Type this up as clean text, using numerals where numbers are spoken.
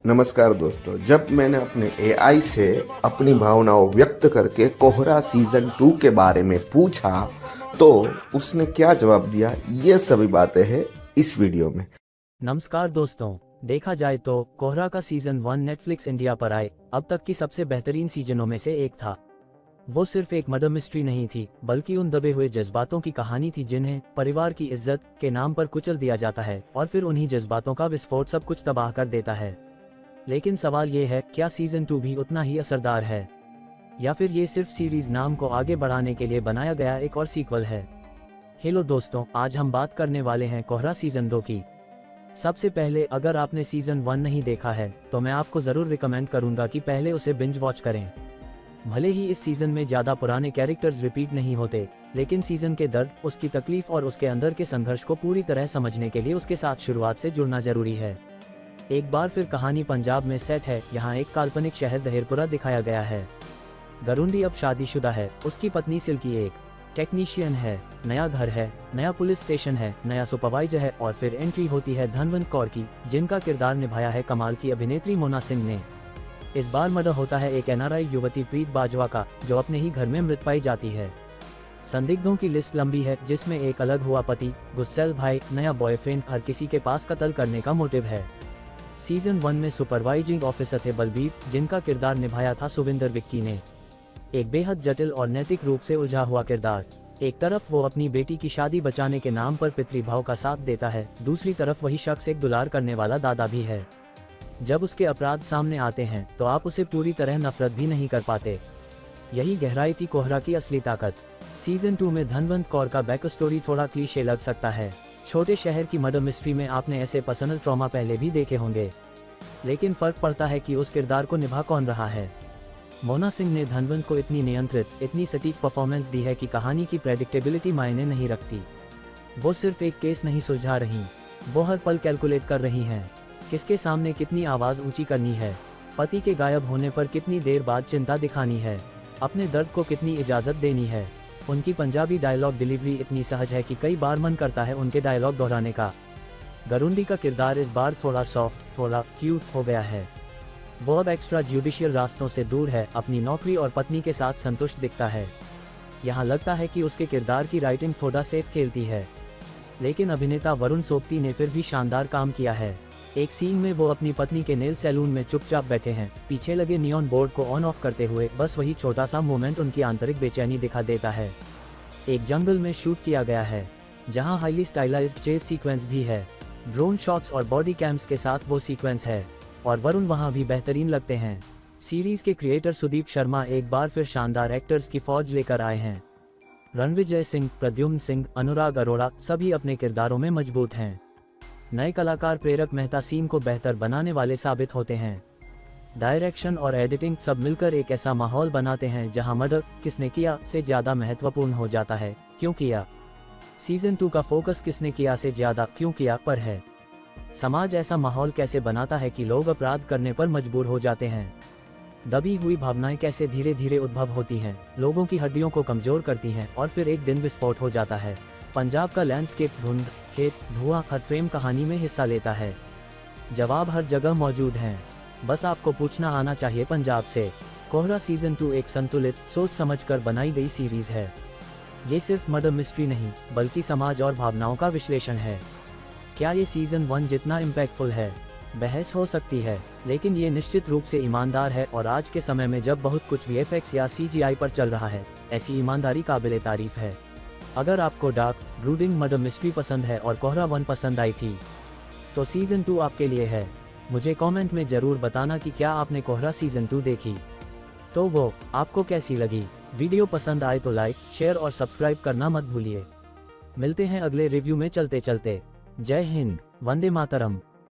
नमस्कार दोस्तों। जब मैंने अपने एआई से अपनी भावनाओं व्यक्त करके कोहरा सीजन 2 के बारे में पूछा तो उसने क्या जवाब दिया, ये सभी बातें हैं इस वीडियो में। नमस्कार दोस्तों, देखा जाए तो कोहरा का सीजन 1 नेटफ्लिक्स इंडिया पर आए अब तक की सबसे बेहतरीन सीजनों में से एक था। वो सिर्फ एक मर्डर मिस्ट्री नहीं थी, बल्कि उन दबे हुए जज्बातों की कहानी थी जिन्हें परिवार की इज्जत के नाम पर कुचल दिया जाता है और फिर उन्हीं जज्बातों का विस्फोट सब कुछ तबाह कर देता है। लेकिन सवाल ये है, क्या सीजन 2 भी उतना ही असरदार है या फिर ये सिर्फ सीरीज नाम को आगे बढ़ाने के लिए बनाया गया एक और सीक्वल है। हेलो दोस्तों, आज हम बात करने वाले हैं कोहरा सीजन 2 की। सबसे पहले, अगर आपने सीजन 1 नहीं देखा है तो मैं आपको जरूर रिकमेंड करूंगा कि पहले उसे बिंज वॉच करें। भले ही इस सीजन में ज्यादा पुराने कैरेक्टर्स रिपीट नहीं होते, लेकिन सीजन के दर्द, उसकी तकलीफ और उसके अंदर के संघर्ष को पूरी तरह समझने के लिए उसके साथ शुरुआत से जुड़ना जरूरी है। एक बार फिर कहानी पंजाब में सेट है। यहाँ एक काल्पनिक शहर दहेरपुरा दिखाया गया है। गरुंडी अब शादीशुदा है, उसकी पत्नी सिल्की एक टेक्नीशियन है, नया घर है, नया पुलिस स्टेशन है, नया सुपरवाइजर है और फिर एंट्री होती है धनवंत कौर की, जिनका किरदार निभाया है कमाल की अभिनेत्री मोना सिंह ने। इस बार मर्डर होता है एक एनआरआई युवती प्रीत बाजवा का, जो अपने ही घर में मृत पाई जाती है। संदिग्धों की लिस्ट लंबी है, जिसमें एक अलग हुआ पति, गुस्सैल भाई, नया बॉयफ्रेंड, हर किसी के पास कत्ल करने का मोटिव है। सीजन 1 में सुपरवाइजिंग ऑफिसर थे बलबीर, जिनका किरदार निभाया था सुविंदर विक्की ने। एक बेहद जटिल और नैतिक रूप से उलझा हुआ किरदार। एक तरफ वो अपनी बेटी की शादी बचाने के नाम पर पितृभाव का साथ देता है, दूसरी तरफ वही शख्स एक दुलार करने वाला दादा भी है। जब उसके अपराध सामने आते हैं तो आप उसे पूरी तरह नफरत भी नहीं कर पाते। यही गहराई थी कोहरा की असली ताकत। सीजन 2 में धनवंत कौर का बैक स्टोरी थोड़ा क्लीशे लग सकता है। छोटे शहर की मर्डर मिस्ट्री में आपने ऐसे पर्सनल ट्रॉमा पहले भी देखे होंगे, लेकिन फर्क पड़ता है कि उस किरदार को निभा कौन रहा है। मोना सिंह ने धनवंत को इतनी नियंत्रित, इतनी सटीक परफॉर्मेंस दी है कि कहानी की प्रेडिक्टेबिलिटी मायने नहीं रखती। वो सिर्फ एक केस नहीं सुलझा रही, वो हर पल कैलकुलेट कर रही हैं। किसके सामने कितनी आवाज़ ऊंची करनी है, पति के गायब होने पर कितनी देर बाद चिंता दिखानी है, अपने दर्द को कितनी इजाज़त देनी है। उनकी पंजाबी डायलॉग डिलीवरी इतनी सहज है कि कई बार मन करता है उनके डायलॉग दोहराने का। गरुंडी का किरदार इस बार थोड़ा सॉफ्ट, थोड़ा क्यूट हो गया है। वो अब एक्स्ट्रा जुडिशियल रास्तों से दूर है, अपनी नौकरी और पत्नी के साथ संतुष्ट दिखता है। यहाँ लगता है कि उसके किरदार की राइटिंग थोड़ा सेफ खेलती है, लेकिन अभिनेता वरुण सोपती ने फिर भी शानदार काम किया है। एक सीन में वो अपनी पत्नी के नेल सैलून में चुपचाप बैठे हैं, पीछे लगे नियॉन बोर्ड को ऑन ऑफ करते हुए बस वही छोटा सा मोमेंट उनकी आंतरिक बेचैनी दिखा देता है। एक जंगल में शूट किया गया है, जहाँ हाईली स्टाइलाइज्ड चेस सीक्वेंस भी है। ड्रोन शॉट्स और बॉडी कैम्स के साथ वो सीक्वेंस है, और वरुण वहाँ भी बेहतरीन लगते हैं। सीरीज के क्रिएटर सुदीप शर्मा एक बार फिर शानदार एक्टर्स की फौज लेकर आए हैं। रणविजय सिंह, प्रद्युम्न सिंह, अनुराग अरोड़ा सभी अपने किरदारों में मजबूत हैं। नए कलाकार प्रेरक मेहता सीन को बेहतर बनाने वाले साबित होते हैं। डायरेक्शन और एडिटिंग सब मिलकर एक ऐसा माहौल बनाते हैं जहां मर्डर किसने किया से ज़्यादा महत्वपूर्ण हो जाता है क्यों किया। सीजन 2 का फोकस किसने किया से ज़्यादा क्यों किया पर है। समाज ऐसा माहौल कैसे बनाता है कि लोग अपराध करने पर मजबूर हो जाते हैं। दबी हुई भावनाएं कैसे धीरे धीरे उद्भव होती हैं, लोगों की हड्डियों को कमजोर करती हैं और फिर एक दिन विस्फोट हो जाता है। पंजाब का लैंडस्केप, धुंध, खेत, धुआं, हर फ्रेम कहानी में हिस्सा लेता है। जवाब हर जगह मौजूद हैं, बस आपको पूछना आना चाहिए पंजाब से। कोहरा सीजन 2 एक संतुलित, सोच समझकर बनाई गई सीरीज है। ये सिर्फ मर्डर मिस्ट्री नहीं, बल्कि समाज और भावनाओं का विश्लेषण है। क्या ये सीजन 1 जितना इम्पैक्टफुल है? बहस हो सकती है, लेकिन ये निश्चित रूप से ईमानदार है, और आज के समय में जब बहुत कुछ वीएफएक्स या सीजीआई पर चल रहा है, ऐसी ईमानदारी काबिले तारीफ है। अगर आपको डार्क, ब्रूडिंग मर्डर मिस्ट्री पसंद है और कोहरा 1 पसंद आई थी, तो सीजन 2 आपके लिए है। मुझे कमेंट में ज़रूर बताना कि क्या आपने कोहरा सीजन 2 देखी, तो वो आपको कैसी लगी। वीडियो पसंद आए तो लाइक, शेयर और सब्सक्राइब करना मत भूलिए। मिलते हैं अगले रिव्यू में चलते चलते। जय हिंद, वंदे मातरम।